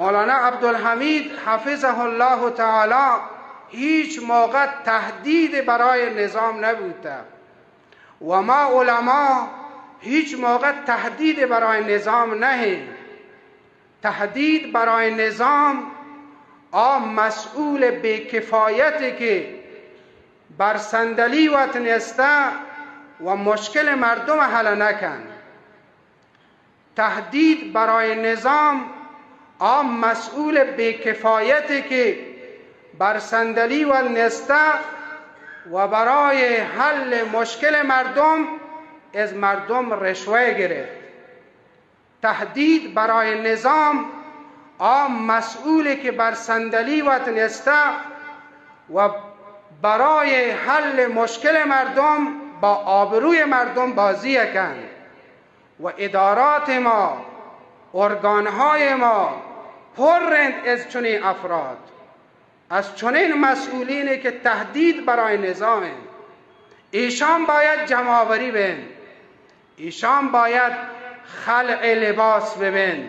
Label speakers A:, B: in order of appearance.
A: مولانا عبدالحمید حفظه الله تعالی هیچ موقع تهدید برای نظام نبوده و ما علما هیچ موقع تهدید برای نظام نه. تهدید برای نظام مسئول بی‌کفایتی که بر صندلی وطنسته و مشکل مردم حل نکن. تهدید برای نظام مسئول بی‌کفایتی که بر صندلی و نسته و برای حل مشکل مردم از مردم رشوه گرفت. تهدید برای نظام مسئولی که بر صندلی و نسته و برای حل مشکل مردم با آبروی مردم بازی کن. و ادارات ما، ارگانهای ما پرند از چنین افراد، از چنین مسئولینی که تهدید برای نظام. ایشان باید جمع‌آوری بین، ایشان باید خلع لباس ببین.